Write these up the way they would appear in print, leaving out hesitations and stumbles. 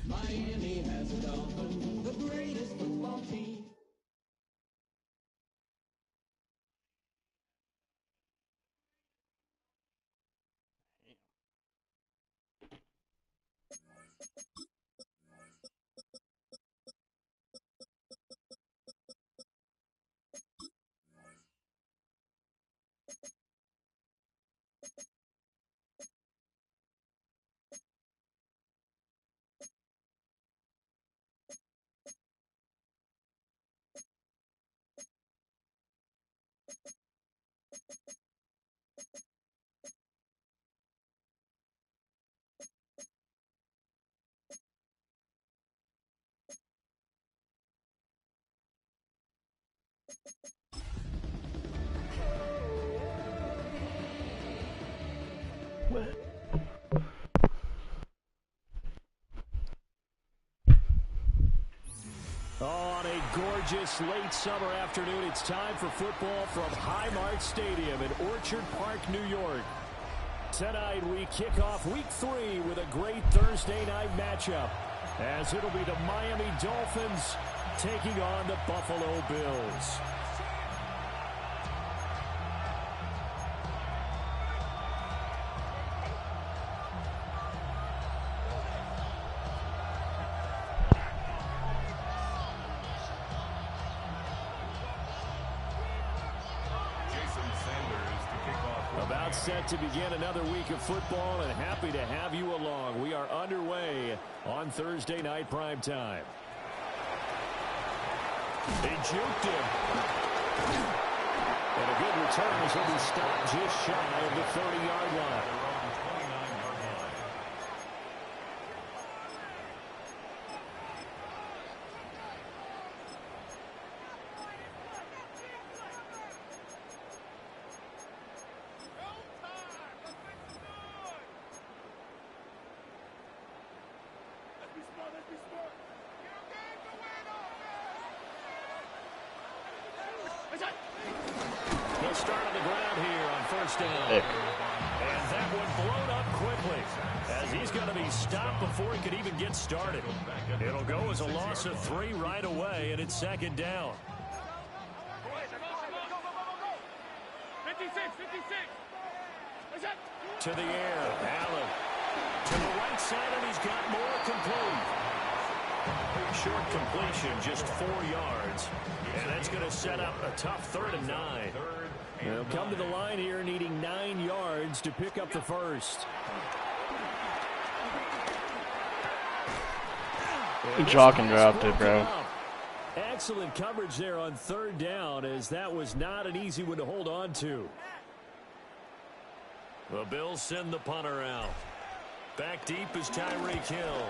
Miami has a Dolphin, the greatest football team. On a gorgeous late summer afternoon, it's time for football from Highmark Stadium in Orchard Park, New York. Tonight we kick off Week 3 with a great Thursday night matchup, as it'll be the Miami Dolphins taking on the Buffalo Bills. About set to begin another week of football, and happy to have you along. We are underway on Thursday night primetime. He juked him. And a good return as he'll be stopped just shy of the 30-yard line. He'll start on the ground here on first down. And that one blown up quickly, as he's going to be stopped before he could even get started. It'll go as a loss of 3 right away, and it's second down. 56. To the air, Allen. To the right side, and he's got more complete. Short completion, just 4 yards. And that's going to set up a tough 3rd and 9. They'll come to the line here needing 9 yards to pick up the first. Chalk and dropped it, bro. Excellent coverage there on 3rd down, as that was not an easy one to hold on to. The Bills send the punter out. Back deep is Tyreek Hill.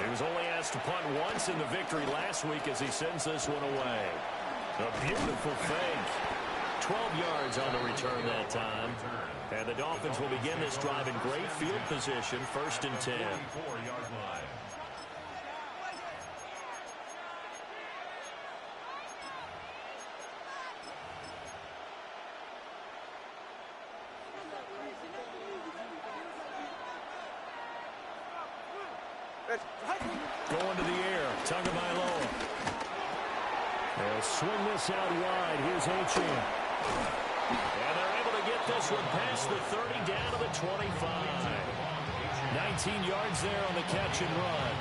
He was only asked to punt once in the victory last week as he sends this one away. A beautiful fake. 12 yards on the return that time. And the Dolphins will begin this drive in great field position, 1st and 10. Going to the air, Tagovailoa. They'll swing this out wide. Here's Achane. And they're able to get this one past the 30 down to the 25. 19 yards there on the catch and run.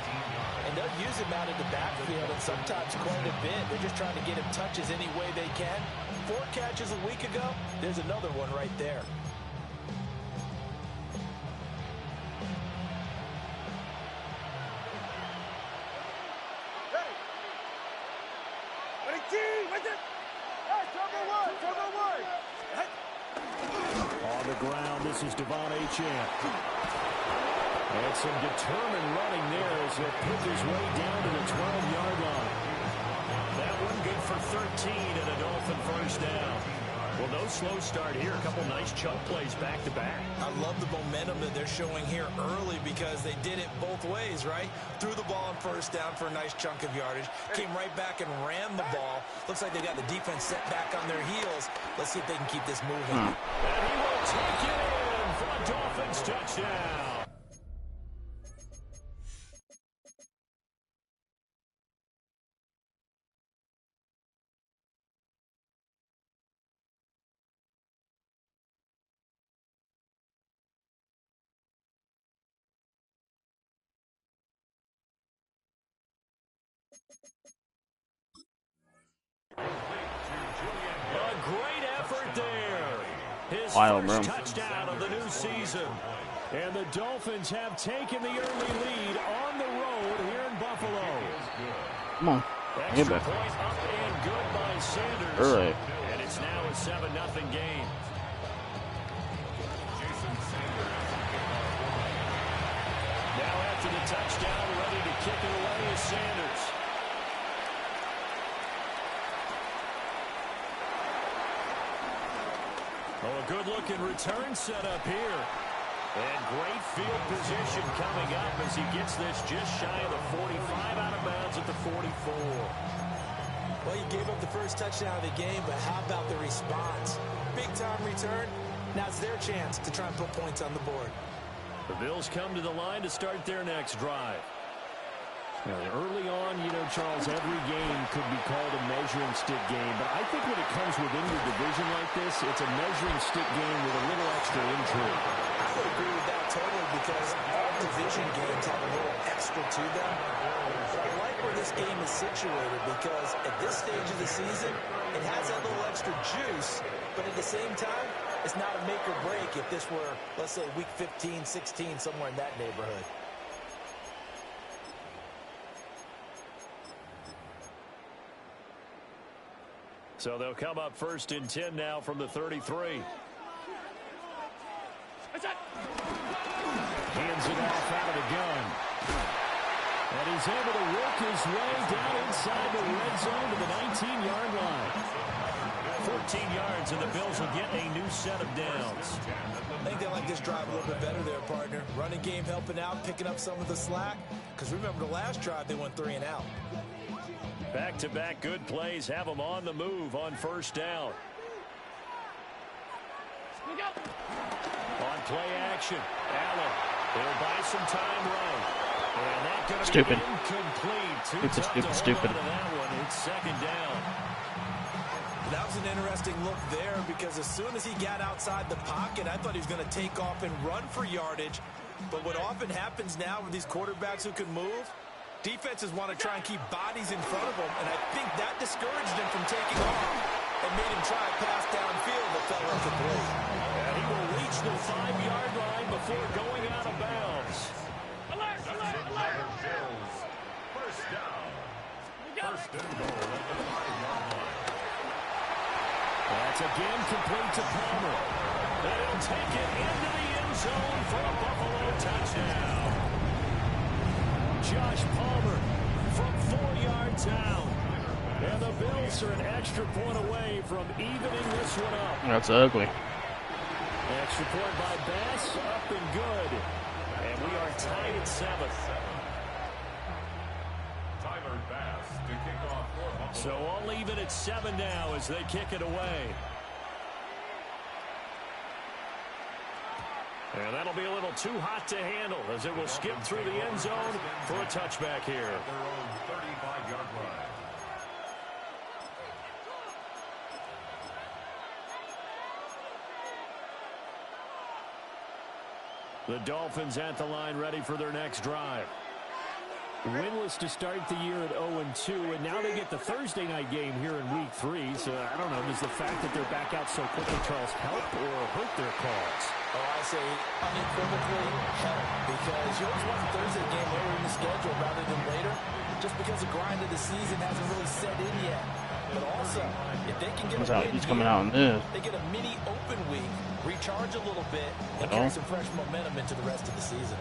And they'll use him out in the backfield, and sometimes quite a bit. They're just trying to get him touches any way they can. 4 catches a week ago, there's another one right there. On the ground, this is Devon Achane. And some determined running there as he'll pick his way down to the 12-yard line. That one good for 13 and a Dolphin first down. Well, no slow start here. A couple nice chunk plays back-to-back. I love the momentum that they're showing here early because they did it both ways, right? Threw the ball on first down for a nice chunk of yardage. Came right back and ran the ball. Looks like they got the defense set back on their heels. Let's see if they can keep this moving. And he will take it in for a Dolphins touchdown. there. His Wild first room. touchdown of the new season. And the Dolphins have taken the early lead on the road here in Buffalo. Come on. Extra Get point back. up and good by Sanders. All right. And it's now a 7-0 game. Now after the touchdown, ready to kick it away is Sanders. Oh, a good-looking return set up here. And great field position coming up as he gets this just shy of the 45 out of bounds at the 44. Well, you gave up the first touchdown of the game, but how about the response? Big-time return. Now it's their chance to try and put points on the board. The Bills come to the line to start their next drive. Now, early on, you know, Charles, every game could be called a measuring stick game. But I think when it comes within your division like this, it's a measuring stick game with a little extra intrigue. I would agree with that totally because all division games have a little extra to them. But I like where this game is situated because at this stage of the season, it has that little extra juice. But at the same time, it's not a make or break if this were, let's say, week 15, 16, somewhere in that neighborhood. So they'll come up 1st and 10 now from the 33. Hands it off out of the gun. And he's able to work his way down inside the red zone to the 19-yard line. 14 yards, and the Bills will get a new set of downs. I think they like this drive a little bit better there, partner. Running game helping out, picking up some of the slack. Because remember the last drive, they went 3 and out. Back-to-back good plays have them on the move on 1st down. On play action, Allen. They'll buy some time right. And that's going to be incomplete. Too tough to hold on to that one. It's 2nd down. That was an interesting look there because as soon as he got outside the pocket, I thought he was going to take off and run for yardage. But what often happens now with these quarterbacks who can move, defenses want to try and keep bodies in front of them, and I think that discouraged him from taking off and made him try a pass downfield that fell incomplete. And he will reach the 5-yard line before going out of bounds. Alert, alert, alert! First down. First and goal at the 5-yard line. That's again complete to Palmer. And he'll take it into the end zone for a Buffalo touchdown. Josh Palmer from 4 yards out. And the Bills are an extra point away from evening this one up. That's ugly. Extra point by Bass, up and good. And we are tied at 7th. Tyler Bass to kick off for Buffalo. So all even at 7 now as they kick it away. And that'll be a little too hot to handle as it will skip through the end zone for a touchback here. Their own 35-yard line. The Dolphins at the line ready for their next drive. Winless to start the year at 0-2, and now they get the Thursday night game here in week 3. So I don't know, does the fact that they're back out so quickly, Charles, help or hurt their cause? Oh, I say unequivocally help because you always want the Thursday game later in the schedule rather than later just because the grind of the season hasn't really set in yet. But also, if they can get a win He's coming out in this. they get a mini open week, recharge a little bit, and carry some fresh momentum into the rest of the season.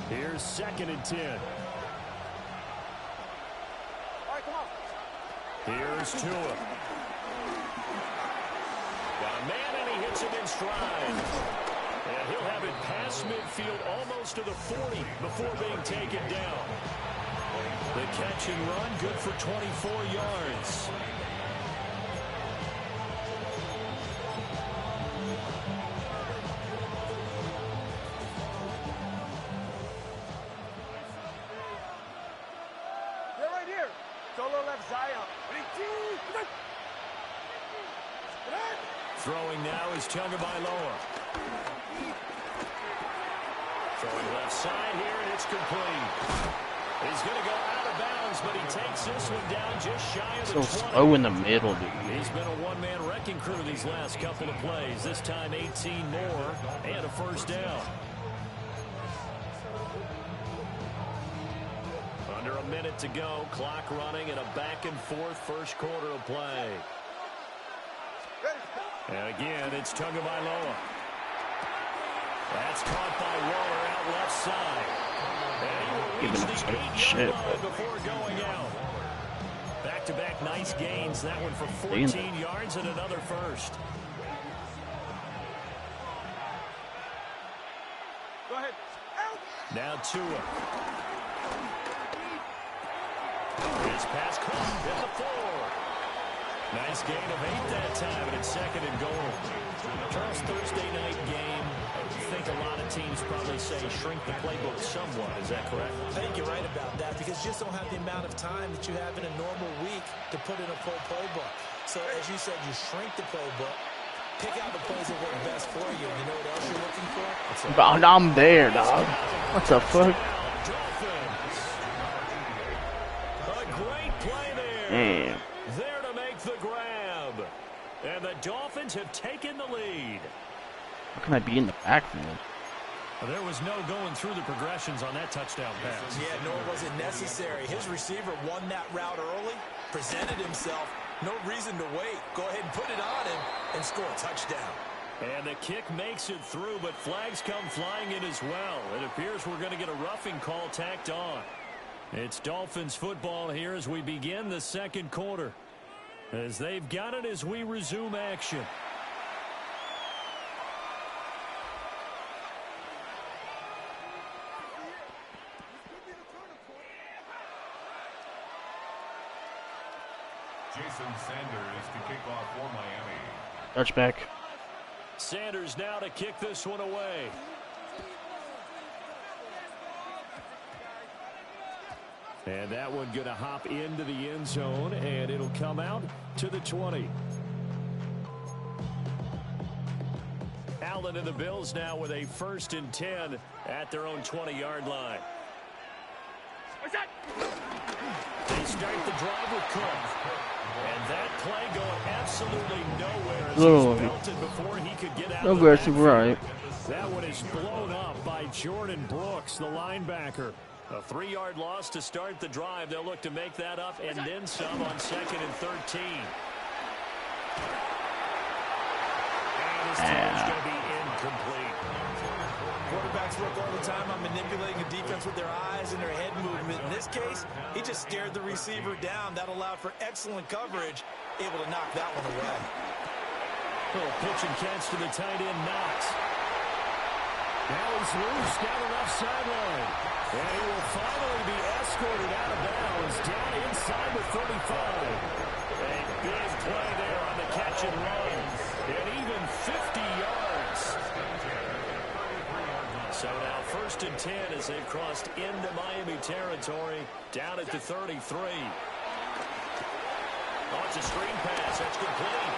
Here's 2nd and 10. All right, come on. Here's Tua. Got a man, and he hits him in stride. And he'll have it past midfield almost to the 40 before being taken down. The catch and run, good for 24 yards. They're right here. Solo left Zion. Throwing now is Tagovailoa. Throwing left side here, and it's complete. He's going to go out of bounds, but he takes this one down just shy of the 20. So slow in the middle, dude. He's been a one-man wrecking crew these last couple of plays. This time 18 more and a first down. Under a minute to go, clock running, and a back-and-forth first quarter of play. And again, it's Tagovailoa. That's caught by Waller out left side. And he will reach the 8-yard line before going out. Back-to-back nice gains. That one for 14 yards and another first. Go ahead. Now Tua. His pass caught at the 4. Nice gain of 8 that time, and it's second and goal. Charles, Thursday night game, I think a lot of teams probably say shrink the playbook somewhat. Is that correct? I think you're right about that because you just don't have the amount of time that you have in a normal week to put in a full playbook. So, as you said, you shrink the playbook, pick out the plays that work best for you. You know what else you're looking for? I'm there, dog. What the fuck? Dolphins. A great play there. Damn. There to make the grab. And the Dolphins have taken the lead. How can I be in the backfield? There was no going through the progressions on that touchdown pass. Yeah, nor was it necessary. His receiver won that route early, presented himself. No reason to wait. Go ahead and put it on him and score a touchdown. And the kick makes it through, but flags come flying in as well. It appears we're going to get a roughing call tacked on. It's Dolphins football here as we begin the second quarter. As they've got it as we resume action. Jason Sanders to kick off for Miami. Touchback. Sanders now to kick this one away. And that one going to hop into the end zone, and it'll come out to the 20. Allen and the Bills now with a 1st and 10 at their own 20-yard line. They start the drive with Cook. And that play going absolutely nowhere as he's belted before he could get out of the backfield. Right. That one is blown up by Jordan Brooks, the linebacker. A 3-yard loss to start the drive. They'll look to make that up and then some on 2nd and 13. And his throw is going to be incomplete. Quarterbacks work all the time on manipulating a defense with their eyes and their head movement. In this case, he just stared the receiver down. That allowed for excellent coverage, able to knock that one away. Little pitch and catch to the tight end, Knox. Now he's loose down the left sideline. And he will finally be escorted out of bounds down inside the 35. A big play there on the catch and run. And even 50 yards. So now 1st and 10 as they've crossed into Miami territory down at the 33. Oh, it's a screen pass. That's complete.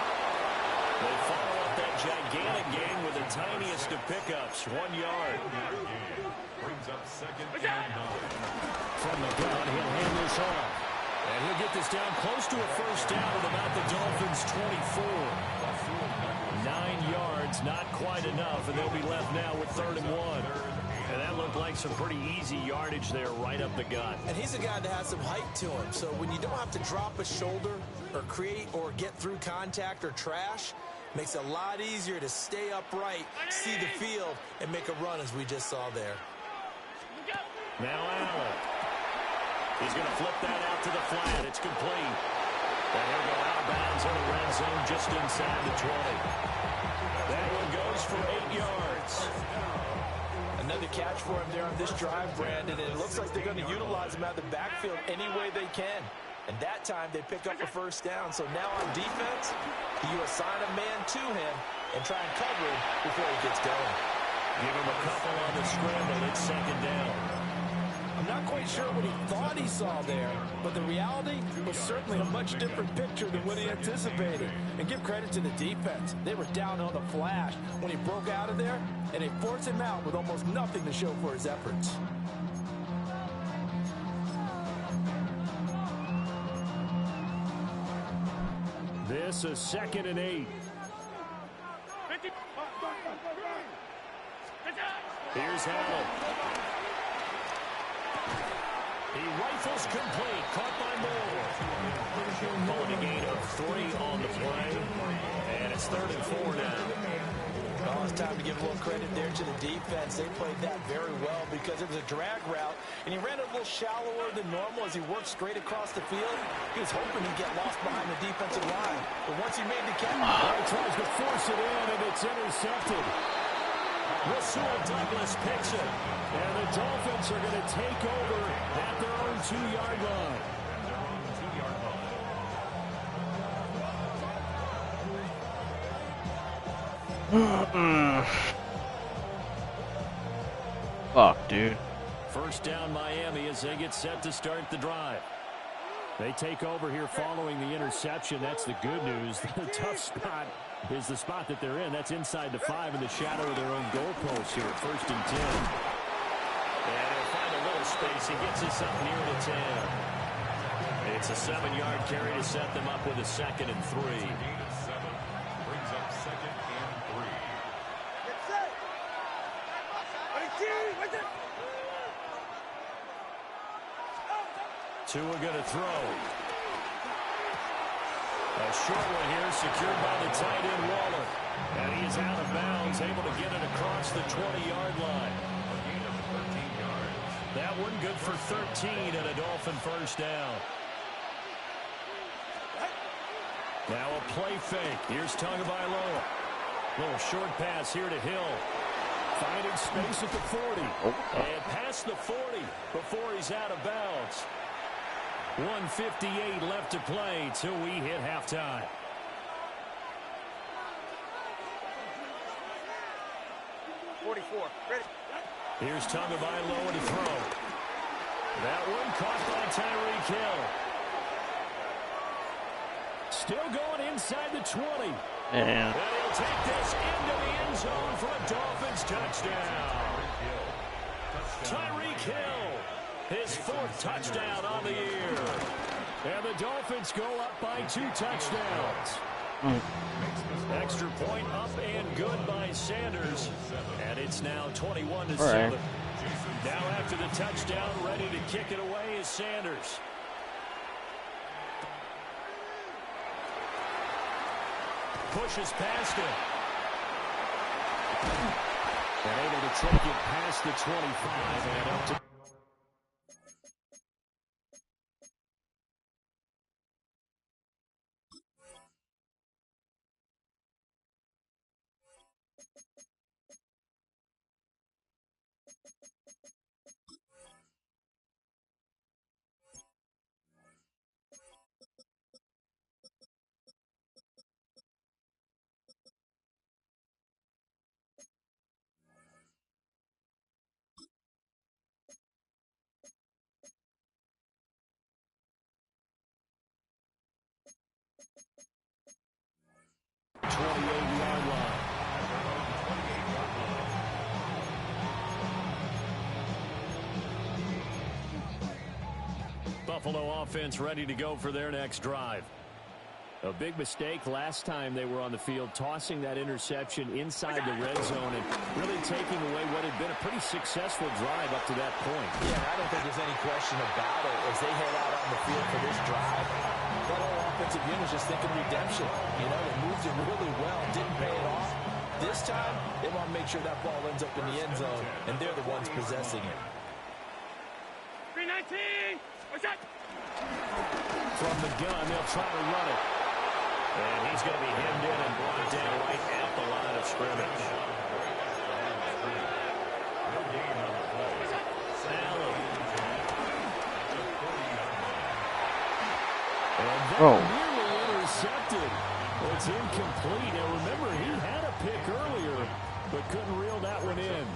They follow up that gigantic gain with the tiniest of pickups, 1 yard. Brings up 2nd and 9. From the gun, he'll hand this off. And he'll get this down close to a first down at about the Dolphins' 24. 9 yards, not quite enough, and they'll be left now with 3rd and 1. And that looked like some pretty easy yardage there right up the gut. And he's a guy that has some height to him, so when you don't have to drop a shoulder or create or get through contact or trash, makes it a lot easier to stay upright, see the field, and make a run as we just saw there. Now Allen. He's going to flip that out to the flat. It's complete. And he'll go out of bounds in the red zone just inside the 20. That one goes for 8 yards. Another catch for him there on this drive, Brandon, and it looks like they're going to utilize him out of the backfield any way they can. And that time they pick up a first down. So now on defense, you assign a man to him and try and cover him before he gets going. Give him a couple on the scramble. It's 2nd down. I'm not quite sure what he thought he saw there, but the reality was certainly a much different picture than what he anticipated. And give credit to the defense. They were down on the flash when he broke out of there, and they forced him out with almost nothing to show for his efforts. this a 2nd and 8. Here's Howell. He rifles complete. Caught by Moore. Calling a gain of 3 on the play. And it's 3rd and 4 now. Well, it's time to give a little credit there to the defense. They played that very well because it was a drag route, and he ran it a little shallower than normal as he worked straight across the field. He was hoping he'd get lost behind the defensive line. But once he made the catch, he tries to force it in, and it's intercepted. Rasul Douglas picks it, and the Dolphins are going to take over at their own 2-yard line. Fuck, dude. First down Miami as they get set to start the drive. They take over here following the interception. That's the good news. The tough spot is the spot that they're in. That's inside the 5 in the shadow of their own goalpost here. 1st and 10. And he'll find a little space. He gets us up near the 10. It's a 7-yard carry to set them up with a 2nd and 3. Brings up 2nd and 3. Tua going to throw. A short one here, secured by the tight end Waller. And he is out of bounds, able to get it across the 20-yard line. That one good for 13 and a Dolphin first down. Now a play fake. Here's Tagovailoa. Little short pass here to Hill. Finding space at the 40. And past the 40 before he's out of bounds. 1:58 left to play till we hit halftime. Here's Tagovailoa to throw. That one caught by Tyreek Hill. Still going inside the 20. And he'll take this into the end zone for a Dolphins touchdown. Tyreek Hill, his 4th touchdown on the year. And the Dolphins go up by 2 touchdowns. Extra point up and good by Sanders. And it's now 21-7. Right. Now after the touchdown, ready to kick it away is Sanders. Pushes past him. And able to take it past the 25 and up to... Buffalo offense ready to go for their next drive. A big mistake last time they were on the field, tossing that interception inside the red zone and really taking away what had been a pretty successful drive up to that point. Yeah, I don't think there's any question about it. As they head out on the field for this drive, that whole offensive unit is just thinking redemption. You know, they moved it really well, didn't pay it off. This time, they want to make sure that ball ends up in the end zone, and they're the ones possessing it. 319! From the gun, they'll try to run it. And he's going to be hemmed in and brought down right at the line of scrimmage. Allen. And that nearly intercepted. It's incomplete. Now remember, he had a pick earlier, but couldn't reel that one in.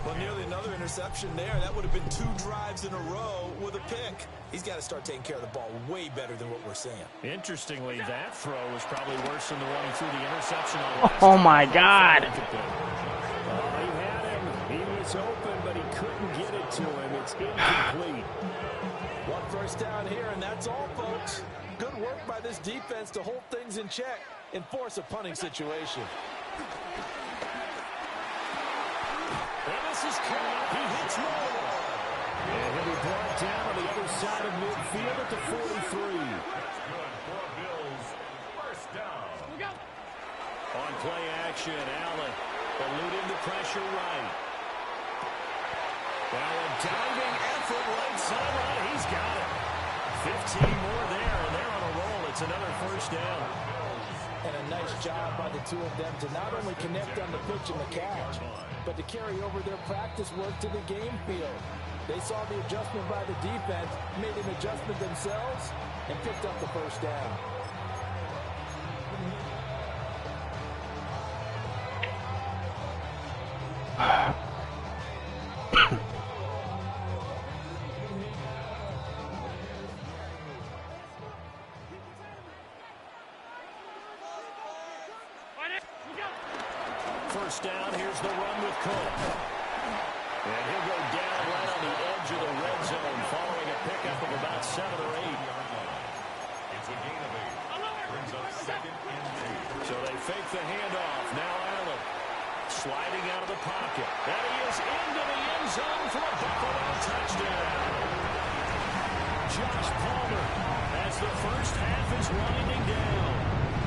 Well, nearly another interception there. That would have been 2 drives in a row with a pick. He's got to start taking care of the ball way better than what we're seeing. Interestingly, that throw was probably worse than the one he threw the interception on last oh my God. He had him. He was open, but he couldn't get it to him. It's incomplete. 1 first down here, and that's all, folks. Good work by this defense to hold things in check and force a punting situation. And this is caught. He hits more. And he'll be brought down on the other side of midfield at the 43. That's good for Bills. First down. On play action, Allen eluding the pressure right. Now a diving effort right sideline. He's got it. 15 more there, and they're on a roll. It's another first down. And a nice job by the two of them to not only connect on the pitch and the catch, but to carry over their practice work to the game field. They saw the adjustment by the defense, made an adjustment themselves, and picked up the first down. First down, here's the run with Cook. And he'll go down right on the edge of the red zone following a pickup of about 7 or 8. It's a gain of 8. Brings up 2nd and 8. So they fake the handoff. Now Allen sliding out of the pocket. And he is into the end zone for a Buffalo touchdown. Josh Palmer as the first half is winding down.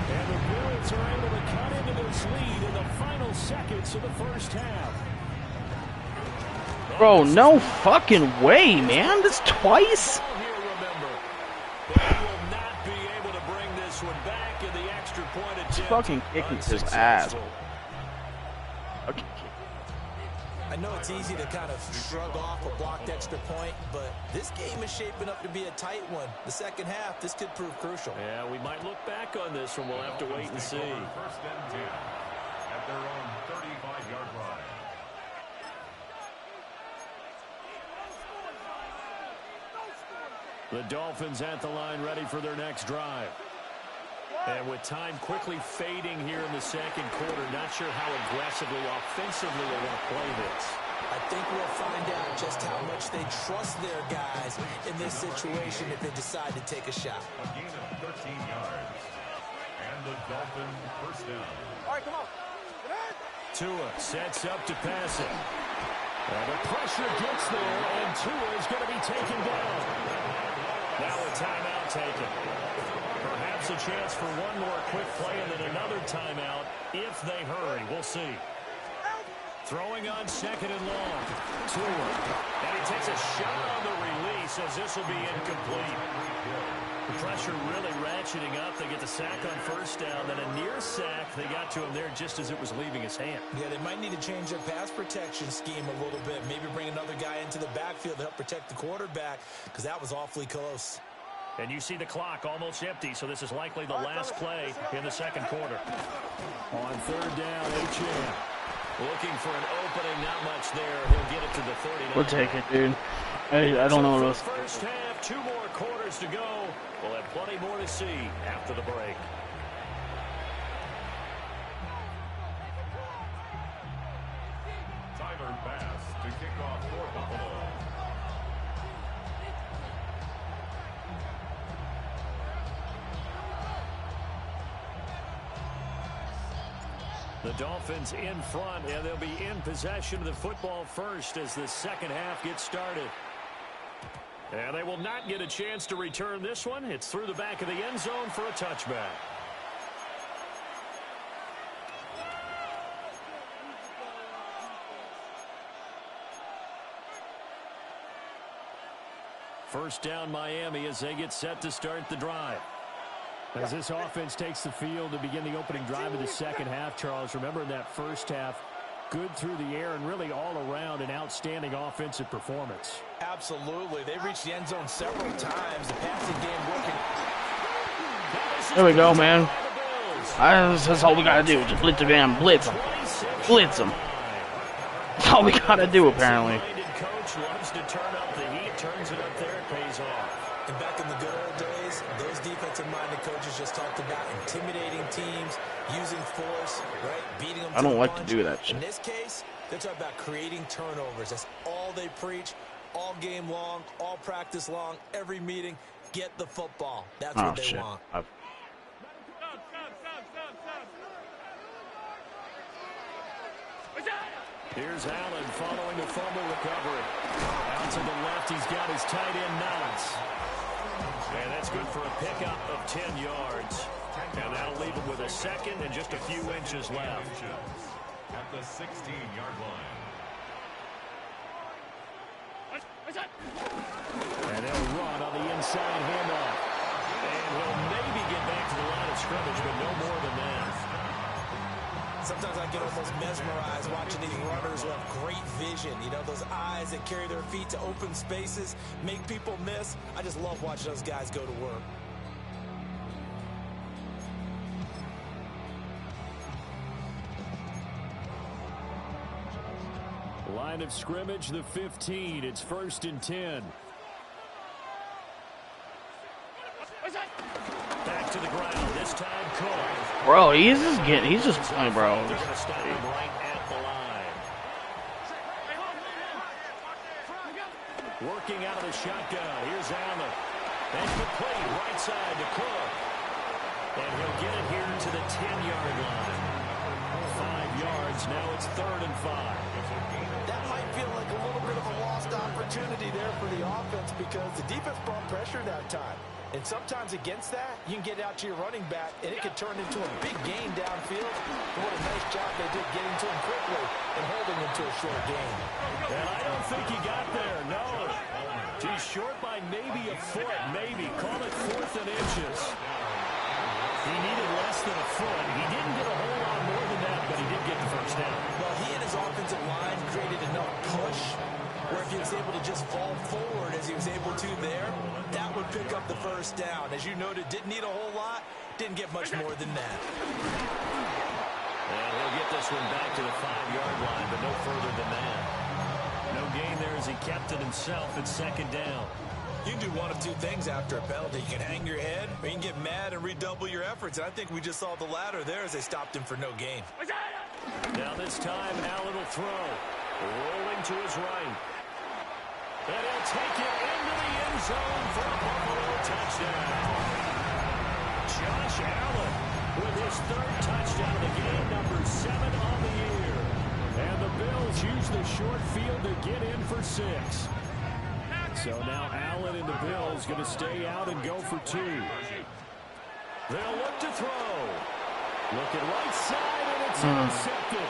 And the Bills are able to cut into this lead in the final seconds of the first half. Bro, no fucking way, man. That's twice? Here, remember, they will not be able to bring this one back in the extra point attempt. He's fucking kicking his ass. Okay. I know it's easy to kind of shrug off a blocked extra point, but this game is shaping up to be a tight one. The second half, this could prove crucial. Yeah, we might look back on this one. We'll have to wait and see. First and 10 at their own 35-yard line. The Dolphins at the line ready for their next drive. And with time quickly fading here in the second quarter, not sure how aggressively, offensively they want to play this. I think we'll find out just how much they trust their guys in this situation if they decide to take a shot. A gain of 13 yards. And the Dolphins first down. All right, come on. Tua sets up to pass it. And the pressure gets there, and Tua is going to be taken down. Now a timeout taken. Perhaps a chance for one more quick play and then another timeout if they hurry. We'll see. Throwing on 2nd and long. Tua. And he takes a shot on the release as this will be incomplete. The pressure really ratcheting up. They get the sack on first down. Then a near sack. They got to him there just as it was leaving his hand. Yeah, they might need to change their pass protection scheme a little bit. Maybe bring another guy into the backfield to help protect the quarterback, because that was awfully close. And you see the clock almost empty, so this is likely the last play in the second quarter. On 3rd down, H.M. looking for an opening, not much there. He'll get it to the 39. We'll take it, dude. I don't know what else. First half, 2 more quarters to go. We'll have plenty more to see after the break. Tyler Bass to kick off for Buffalo. The Dolphins in front, and they'll be in possession of the football first as the second half gets started. And they will not get a chance to return this one. It's through the back of the end zone for a touchback. First down Miami as they get set to start the drive. As this offense takes the field to begin the opening drive of the second half, Charles, remember in that first half, good through the air and really all around an outstanding offensive performance. Absolutely. They reached the end zone several times. The passing game working. There we go, man. That's all we gotta do. Just blitz the van. Blitz them. Blitz them. That's all we gotta do, apparently. Coach loves to turn up the heat, turns it up there, it pays off. And back in the good old days, those defensive-minded coaches just talked about intimidating teams, using force, right, beating them. I don't like punch. to do that shit. In this case, they're talking about creating turnovers. That's all they preach, all game long, all practice long, every meeting. get the football. That's Oh, what they shit. want. Here's Allen following the fumble recovery. Out to the left, he's got his tight end Knotts. And that's good for a pickup of 10 yards. And that'll leave him with a second and just a few inches left. At the 16-yard line. And they'll run on the inside handoff. And he'll maybe get back to the line of scrimmage, but no more than that. Sometimes I get almost mesmerized watching these runners who have great vision. You know, those eyes that carry their feet to open spaces, make people miss. I just love watching those guys go to work. Line of scrimmage, the 15. It's 1st and 10. Back to the ground. This time, Cook. Bro, he's just playing, bro. They're going to stop him right at the line. Working out of the shotgun. Here's Allen. And complete right side to Cook. And he'll get it here to the 10-yard line. 5 yards. Now it's 3rd and 5. That might feel like a little bit of a lost opportunity there for the offense because the defense brought pressure that time. And sometimes against that, you can get out to your running back, and it could turn into a big gain downfield. What a nice job they did getting to him quickly and holding him to a short gain. And I don't think he got there, no. He's short by maybe a foot, maybe. Call it 4th and inches. He needed less than a foot. He didn't get a whole lot more than that, but he did get the first down. Well, he and his offensive line created enough push where if he was able to just fall forward as he was able to there, that would pick up the first down. As you noted, didn't need a whole lot, didn't get much more than that. And he'll get this one back to the 5-yard line, but no further than that. No gain there as he kept it himself at 2nd down. You can do one of two things after a penalty. You can hang your head, or you can get mad and redouble your efforts. And I think we just saw the latter there as they stopped him for no gain. Now this time, Allen will throw. Rolling to his right. And he'll take it into the end zone for a Buffalo touchdown. Josh Allen with his 3rd touchdown of the game, number 7 on the year. And the Bills use the short field to get in for 6. So now Allen and the Bills going to stay out and go for 2. They'll look to throw. Looking right side, and it's intercepted.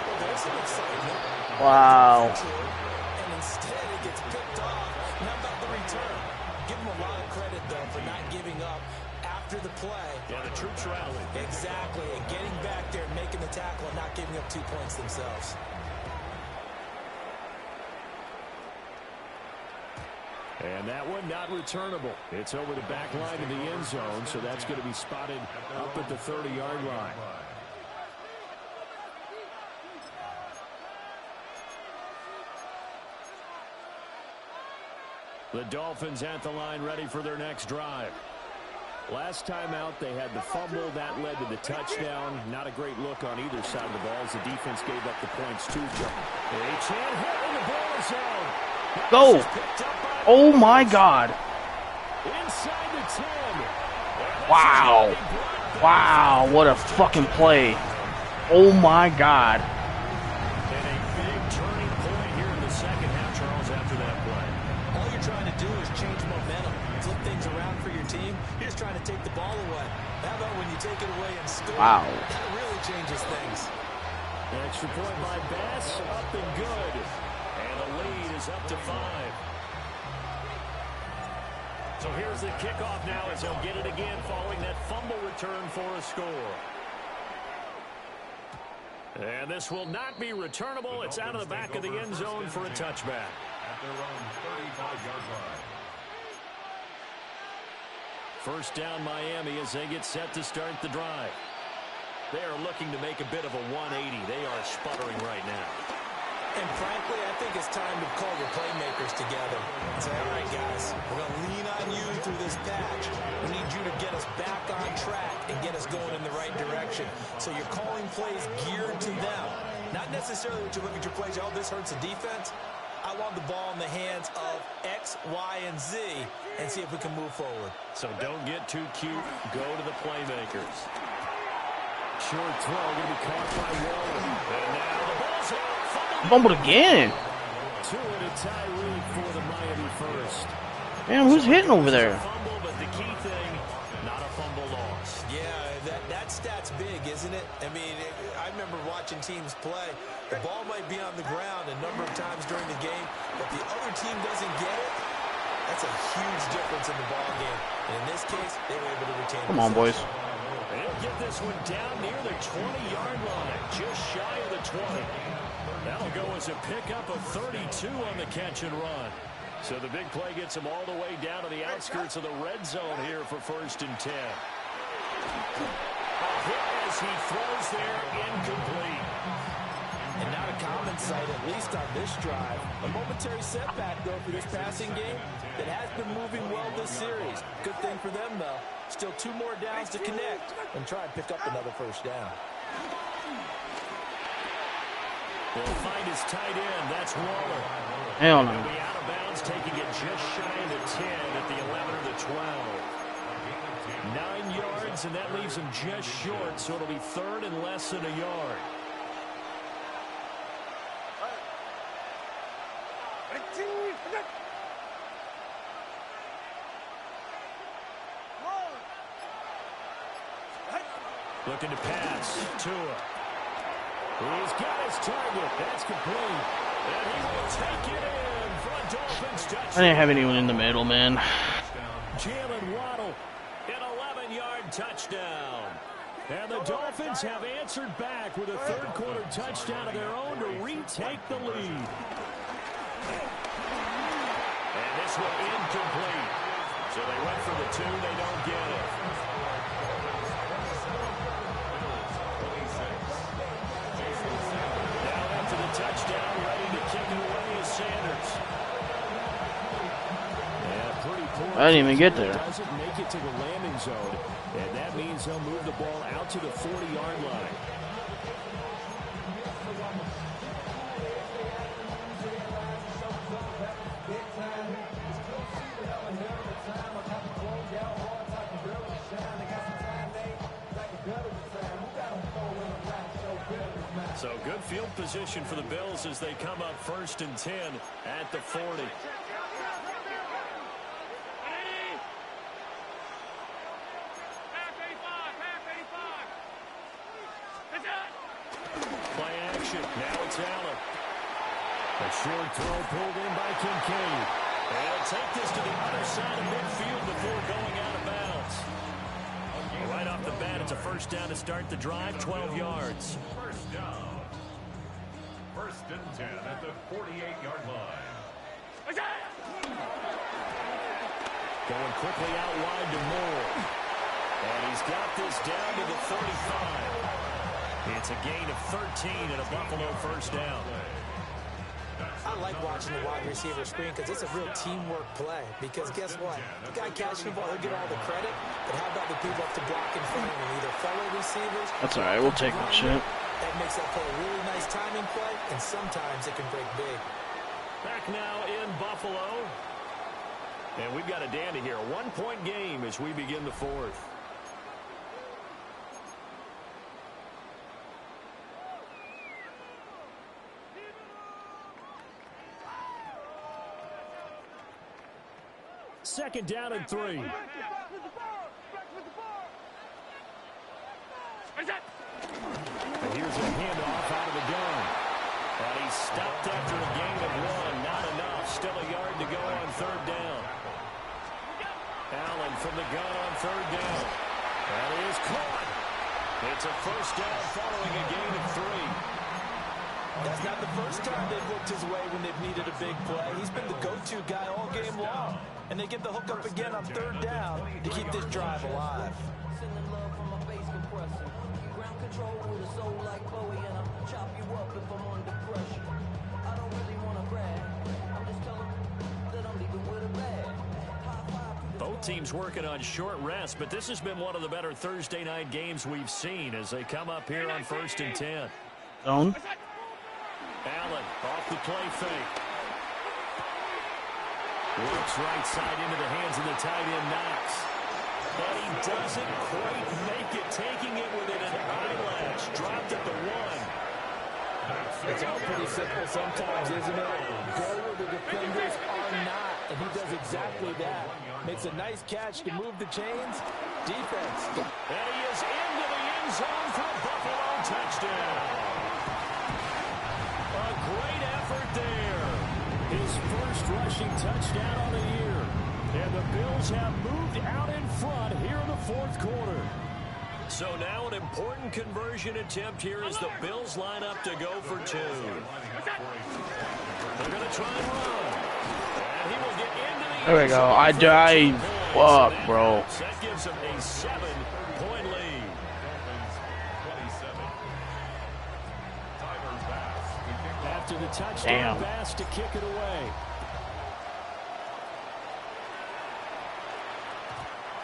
Well, there's some excitement. Wow. And instead it gets picked off. How about the return? Give him a lot of credit, though, for not giving up after the play. Yeah, the troops rallied. Exactly, and getting back there, making the tackle, and not giving up 2 points themselves. And that one not returnable. It's over the back line of the end zone, so that's going to be spotted up at the 30-yard line. The Dolphins at the line ready for their next drive. Last time out, they had the fumble. That led to the touchdown. Not a great look on either side of the ball as the defense gave up the points too. A chance hit in the ball zone. Go. Oh, my God. Inside the 10. Wow. Wow, what a fucking play. Oh, my God. And a big turning point here in the second half, Charles, after that play. All you're trying to do is change momentum, flip things around for your team. You're just trying to take the ball away. How about when you take it away and score? Wow. That really changes things. Extra point by Bass, up and good. And the lead is up to 5. So here's the kickoff now as they'll get it again following that fumble return for a score. And this will not be returnable. It's out of the back of the end zone for a touchback. At their own 35-yard line. First down Miami as they get set to start the drive. They are looking to make a bit of a 180. They are sputtering right now. And frankly, I think it's time to call your playmakers together and say, all right, guys, we're going to lean on you through this patch. We need you to get us back on track and get us going in the right direction. So you're calling plays geared to them. Not necessarily when you look at your plays, oh, this hurts the defense. I want the ball in the hands of X, Y, and Z and see if we can move forward. So don't get too cute. Go to the playmakers. Short throw going to be caught by Waller. And now the ball's out. Fumbled again. Two and a Tyreek for the Miami first. Damn, who's hitting over there? Fumble, but the key thing, not a fumble loss. Yeah, that stat's big, isn't it? I mean, I remember watching teams play. The ball might be on the ground a number of times during the game, but the other team doesn't get it. That's a huge difference in the ball game. And in this case, they were able to retain. Come on, boys. They'll get this one down near the 20-yard line, just shy of the 20. That'll go as a pickup of 32 on the catch and run. So the big play gets him all the way down to the outskirts of the red zone here for 1st and 10. A hit as he throws there, incomplete. And not a common sight, at least on this drive. A momentary setback, though, for this passing game that has been moving well this series. Good thing for them, though. Still 2 more downs to connect and try and pick up another first down. They'll find his tight end. That's Waller. Hell no. He'll be out of bounds, taking it just shy of the 10 at the 11 or the 12. 9 yards, and that leaves him just short, so it'll be 3rd and less than a yard. Looking to pass. Tua. He's got his target. That's complete. And he will take it in for a Dolphins touchdown. I didn't have anyone in the middle, man. Jalen Waddle, an 11-yard touchdown. And the Dolphins have answered back with a 3rd quarter touchdown of their own to retake the lead. And this one incomplete. So they went for the 2. They don't get it. Now after the touchdown, ready to kick it away is Sanders. Yeah, pretty poor. I didn't even get there. Doesn't make it to the landing zone, and that means he'll move the ball out to the 40-yard line. So good field position for the Bills as they come up 1st and 10 at the 40. Play action. Now it's Allen. A short throw pulled in by Kincaid. And he'll take this to the other side of midfield before going out of bounds. Right off the bat, it's a 1st down to start the drive, 12 yards. 1st down. 1st and 10 at the 48-yard line. Going quickly out wide to Moore. And he's got this down to the 35. It's a gain of 13 and a Buffalo 1st down. I like watching the wide receiver screen because it's a real teamwork play. Because guess what? The guy catching the ball, he'll get all the credit. But how about the people up to block in front of him? Either fellow receivers. That's all right. We'll take that shit. That makes that play a really nice timing play, and sometimes it can break big. Back now in Buffalo. And we've got a dandy here. A 1-point game as we begin the 4th. Second down and 3. And here's a handoff out of the gun. And he's stopped after a gain of 1. Not enough. Still a yard to go on 3rd down. Allen from the gun on 3rd down. And he is caught. It's a 1st down following a gain of 3. That's not the first time they've looked his way when they've needed a big play. He's been the go-to guy all game long. And they get the hook up again on 3rd down to keep this drive alive. Both teams working on short rest, but this has been one of the better Thursday night games we've seen as they come up here on 1st and 10. Zone. Allen off the play fake. Works right side into the hands of the tight end Knox. But he doesn't quite make it, taking it within an eyelash. Dropped at the 1. It's all pretty simple sometimes, isn't it? Go where the defenders are not, and he does exactly that. Makes a nice catch to move the chains. Defense. And he is into the end zone for a Buffalo touchdown. A great effort there. His first rushing touchdown on the year. And the Bills have moved out in front here in the fourth quarter. So now an important conversion attempt here as the Bills line up to go for 2. They're going to try and run. And he will get into the There we go. I died. Fuck, bro. That gives him a 7-point lead. After the touchdown pass to kick it away.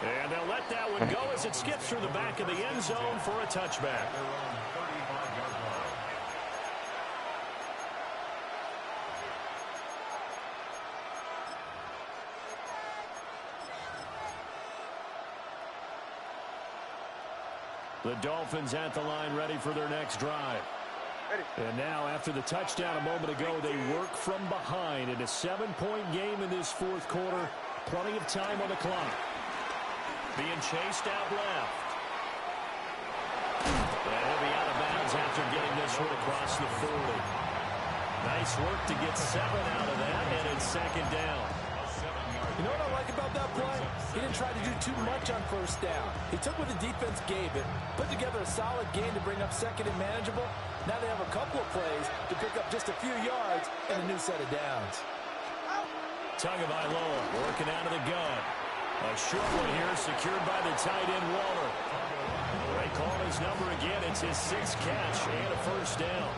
And they'll let that one go as it skips through the back of the end zone for a touchback. The Dolphins at the line ready for their next drive. And now after the touchdown a moment ago, they work from behind in a 7-point game in this fourth quarter. Plenty of time on the clock. Being chased out left. And he'll be out of bounds after getting this one across the 40. Nice work to get 7 out of that, and it's second down. You know what I like about that play? He didn't try to do too much on first down. He took what the defense gave it, put together a solid game to bring up second and manageable. Now they have a couple of plays to pick up just a few yards and a new set of downs. Tagovailoa working out of the gun. A short one here secured by the tight end Waller. They call his number again. It's his 6th catch and a first down.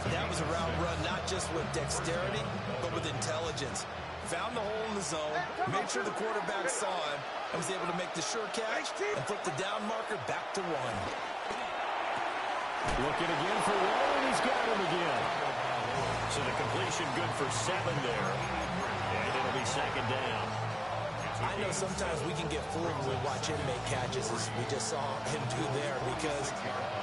That was a route run not just with dexterity, but with intelligence. Found the hole in the zone, made sure the quarterback saw him, and was able to make the sure catch and flip the down marker back to 1. Looking again for Waller, and he's got him again. So the completion good for 7 there. And it'll be second down. I know sometimes we can get fooled when we watch him make catches, as we just saw him do there, because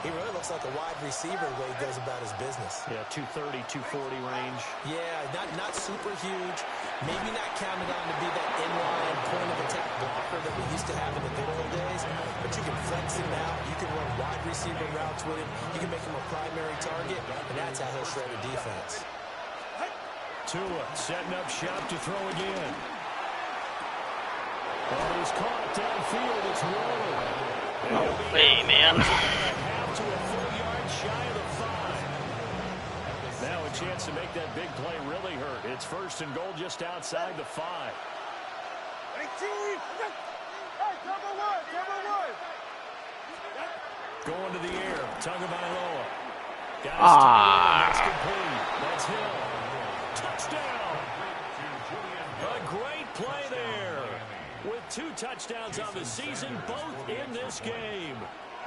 he really looks like a wide receiver the way he goes about his business. Yeah, 230, 240 range. Yeah, not super huge. Maybe not counted on to be that inline point-of-attack blocker that we used to have in the good old days, but you can flex him out. You can run wide receiver routes with him. You can make him a primary target, and that's how he'll shred a defense. Tua setting up shop to throw again. Oh, he's caught downfield. It's Waller. No way, man. Half to a full yard shy of the 5. Now a chance to make that big play really hurt. It's first and goal just outside the 5. Going to the air. Tagovailoa. That's complete. That's Hill. Touchdown. A great play there. With 2 touchdowns on the season, both in this game.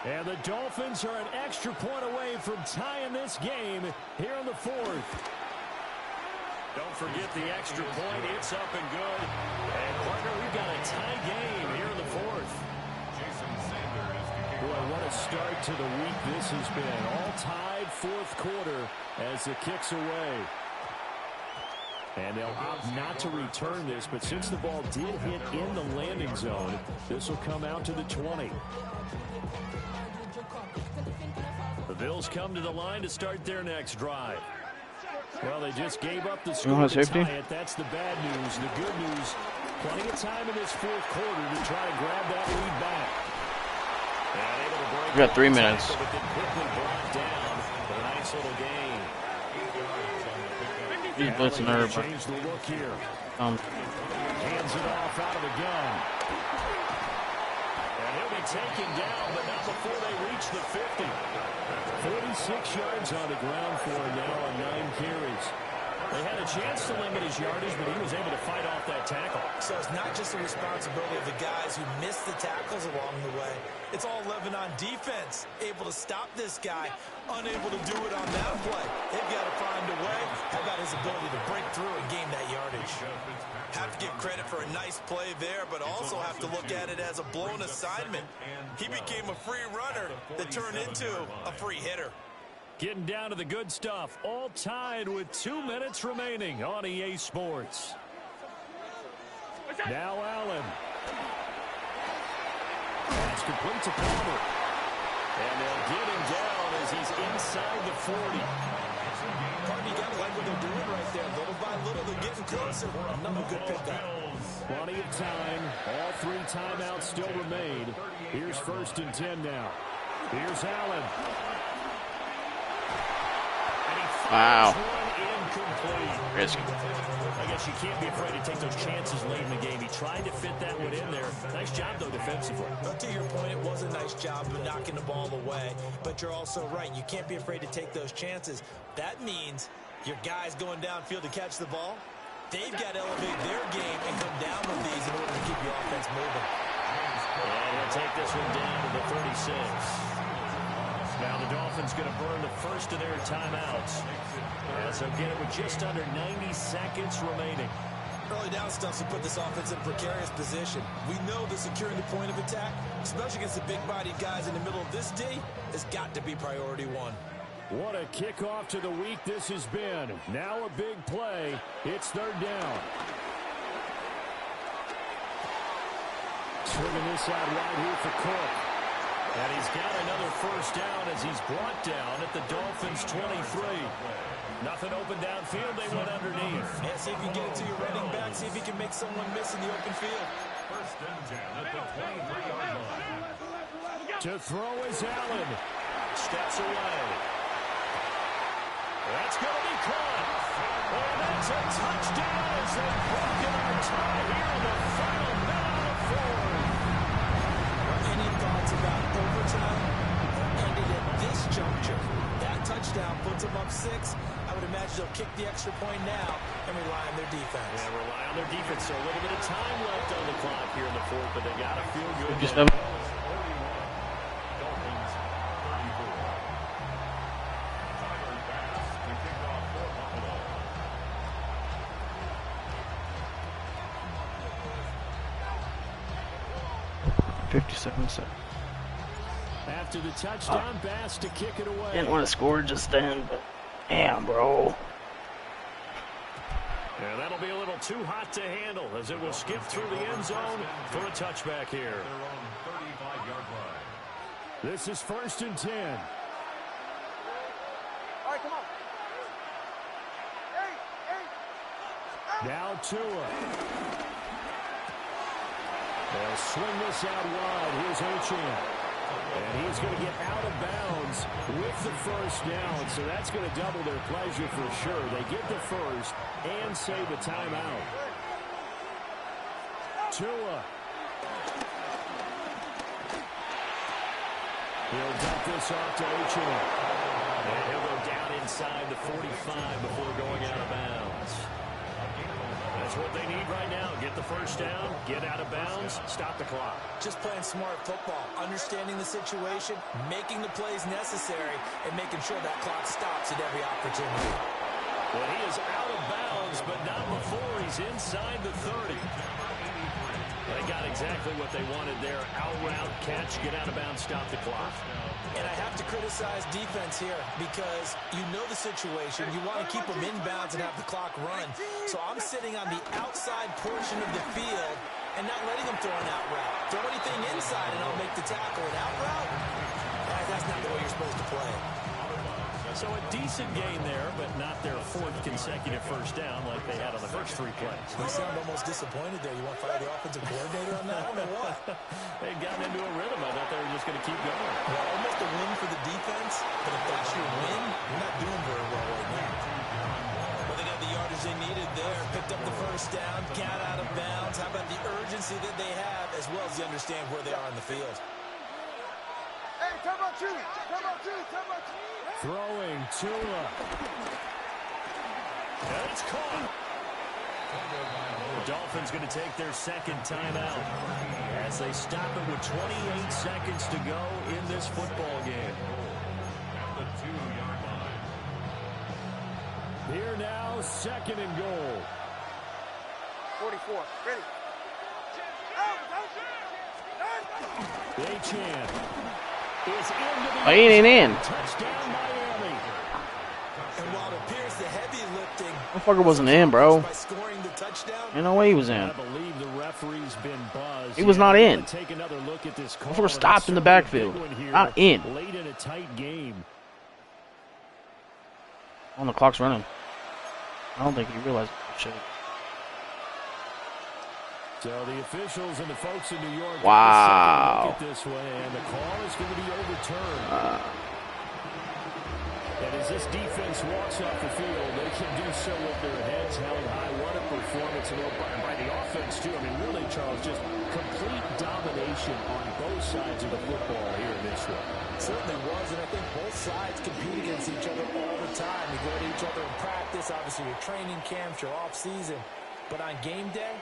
And the Dolphins are an extra point away from tying this game here in the 4th. Don't forget the extra point. It's up and good. And, partner, we've got a tie game here in the 4th. Boy, what a start to the week this has been. All tied 4th quarter as the kick's away. And they'll opt not to return this, but since the ball did hit in the landing zone, this will come out to the 20. The Bills come to the line to start their next drive. Well, they just gave up the score to tie it. That's the bad news. The good news, plenty of time in this 4th quarter to try to grab that lead back. And able to break. We got 3 minutes. But then quickly brought down for a nice little gain. He's blitzing her, but Change the look here. Hands it off out of the gun. And he'll be taken down, but not before they reach the 50. 46 yards on the ground for him now on 9 carries. They had a chance to limit his yardage, but he was able to fight off that tackle. So it's not just the responsibility of the guys who missed the tackles along the way. It's all Lebanon defense, able to stop this guy, unable to do it on that play. They've got to find a way. How about his ability to break through and gain that yardage? Have to give credit for a nice play there, but also have to look at it as a blown assignment. He became a free runner that turned into a free hitter. Getting down to the good stuff, all tied with 2 minutes remaining on EA Sports. Now Allen. That's complete to Palmer. And they'll get him down as he's inside the 40. You got to like what they're doing right there. Little by little, they're getting closer. Another good pickup. Plenty of time. All 3 timeouts still remain. Here's 1st and 10 now. Here's Allen. Wow. Incomplete. Risky. I guess you can't be afraid to take those chances late in the game. He tried to fit that one in there. Nice job, though, defensively. But to your point, it was a nice job of knocking the ball away. But you're also right. You can't be afraid to take those chances. That means your guys going downfield to catch the ball, they've got to elevate their game and come down with these in order to keep your offense moving. And he'll take this one down to the 36. Now the Dolphins going to burn the first of their timeouts. As they'll get it with just under 90 seconds remaining. Early down stuff to put this offense in a precarious position. We know that securing the point of attack, especially against the big-bodied guys in the middle of this D, has got to be priority one. What a kickoff to the week this has been. Now a big play. It's 3rd down. Swinging this out wide here for Cook. And he's got another 1st down as he's brought down at the Dolphins' 23. Nothing open downfield. They went underneath. Yeah, see if you can get it to your running back. See if you can make someone miss in the open field. 1st and 10 at the 23-yard line. To throw is Allen. Steps away. That's going to be caught. And that's a touchdown as they've broken our tie here in the final minute of the 4th. Any thoughts about overtime ended at this juncture? That touchdown puts them up 6. I would imagine they'll kick the extra point now and rely on their defense. Yeah, rely on their defense. So a little bit of time left on the clock here in the 4th, but they got to feel good. Just now. 57 seconds. After the touchdown, Bass to kick it away. Didn't want to score just then, but damn, bro. Yeah, that'll be a little too hot to handle as it will skip through the end zone for a touchback here. Their own 35-yard line. This is 1st and 10. All right, come on. Hey. Now Tua. They'll swing this out wide. Here's Achane. And he's going to get out of bounds with the 1st down. So that's going to double their pleasure for sure. They get the 1st and save a timeout. Tua. He'll dump this off to Achane. And he'll go down inside the 45 before going out of bounds. That's what they need right now. Get the 1st down, get out of bounds, stop the clock. Just playing smart football, understanding the situation, making the plays necessary, and making sure that clock stops at every opportunity. Well, he is out of bounds, but not before he's inside the 30. They got exactly what they wanted there. Out route, catch, get out of bounds, stop the clock. And I have to criticize defense here because you know the situation. You want to keep them inbounds and have the clock run. So I'm sitting on the outside portion of the field and not letting them throw an out route. Throw anything inside and I'll make the tackle. An out route? That's not the way you're supposed to play. So a decent gain there, but not their 4th consecutive 1st down like they had on the first 3 plays. You sound almost disappointed there. You want to fire the offensive coordinator on that one or what? They'd gotten into a rhythm. I thought they were just going to keep going. Well, almost a win for the defense, but if that's your win, you're not doing very well right now. Well, they got the yardage they needed there. Picked up the 1st down, got out of bounds. How about the urgency that they have as well as they understand where they are in the field? Hey, come on, two. Come on, two. Come on, two. Throwing Tua. And it's caught. The Dolphins going to take their second timeout as they stop it with 28 seconds to go in this football game. At the 2-yard line. Here now, second and goal. 44. Ready. Achane is into the Oh, he ain't in. touchdown Miami. And while it appears the heavy lifting Motherfucker wasn't in, bro. by scoring the touchdown, Ain't no way he was in. I believe the referee's been buzzed. He was not We're in. gonna take another look at this call. Motherfucker stopped in the backfield. Not in. Late in a tight game. On the clock's running. I don't think he realized shit. So the officials and the folks in New York Wow. look at this way, and the call is going to be overturned. And as this defense walks off the field, they can do so with their heads held high. What a performance by the offense, too. I mean, really, Charles, just complete domination on both sides of the football here in this one. certainly was, and I think both sides compete against each other all the time. You go to each other in practice, obviously your training camps, your off-season. But on game day,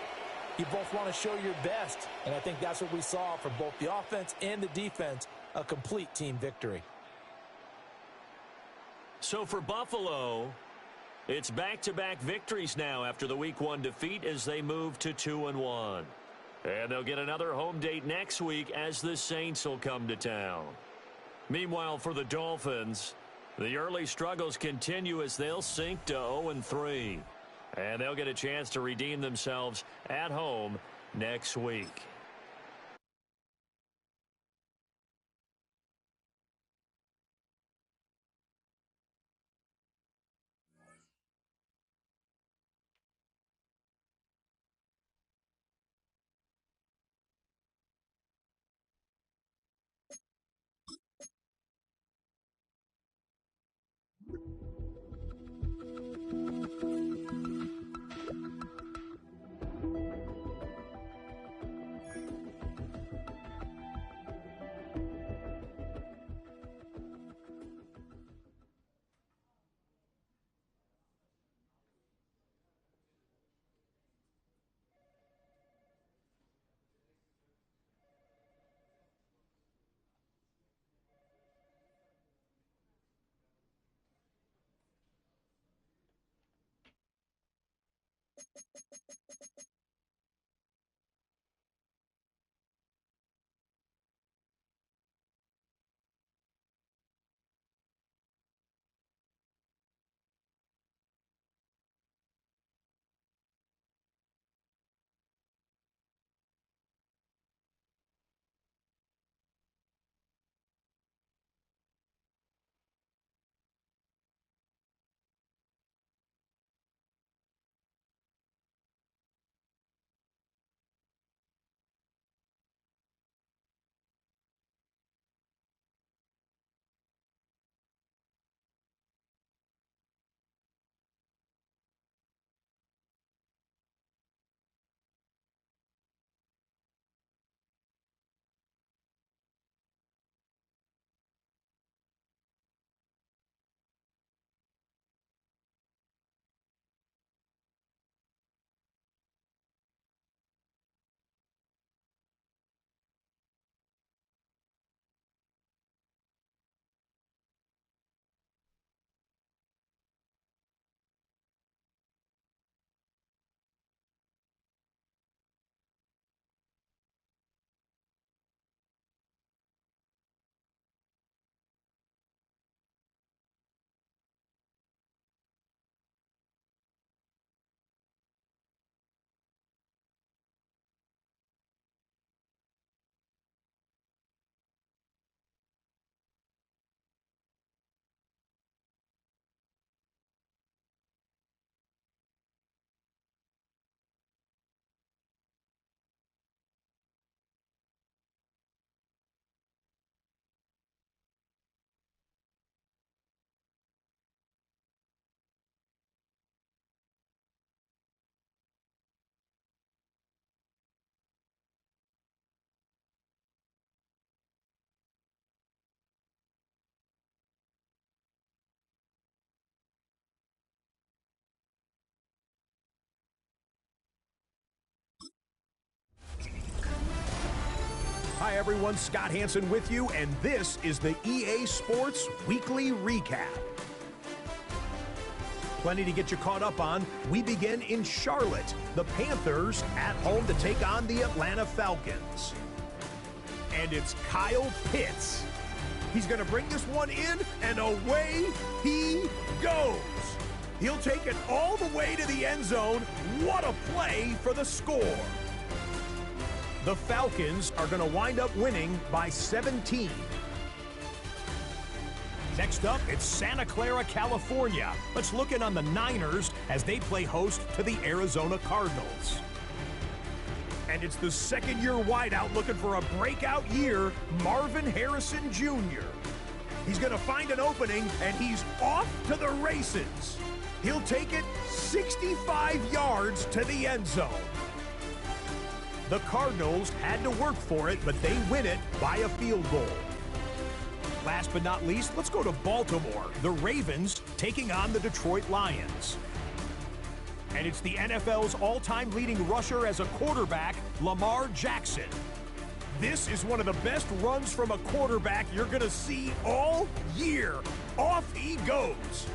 you both want to show your best. And I think that's what we saw for both the offense and the defense, a complete team victory. So for Buffalo, it's back-to-back victories now after the Week 1 defeat as they move to 2-1. And they'll get another home date next week as the Saints will come to town. Meanwhile, for the Dolphins, the early struggles continue as they'll sink to 0-3. And they'll get a chance to redeem themselves at home next week. Hi, everyone. Scott Hansen with you, and this is the EA Sports Weekly Recap. Plenty to get you caught up on. We begin in Charlotte. The Panthers at home to take on the Atlanta Falcons. And it's Kyle Pitts. He's going to bring this one in, and away he goes. He'll take it all the way to the end zone. What a play for the score. The Falcons are going to wind up winning by 17. Next up, it's Santa Clara, California. Let's look in on the Niners as they play host to the Arizona Cardinals. And it's the second-year wideout looking for a breakout year, Marvin Harrison Jr. He's going to find an opening, and he's off to the races. He'll take it 65 yards to the end zone. The Cardinals had to work for it, but they win it by a field goal. Last but not least, let's go to Baltimore. The Ravens taking on the Detroit Lions. And it's the NFL's all-time leading rusher as a quarterback, Lamar Jackson. This is one of the best runs from a quarterback you're going to see all year. Off he goes.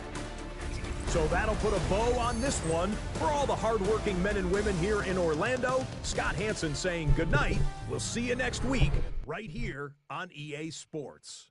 So that'll put a bow on this one. For all the hardworking men and women here in Orlando, Scott Hansen saying goodnight. We'll see you next week right here on EA Sports.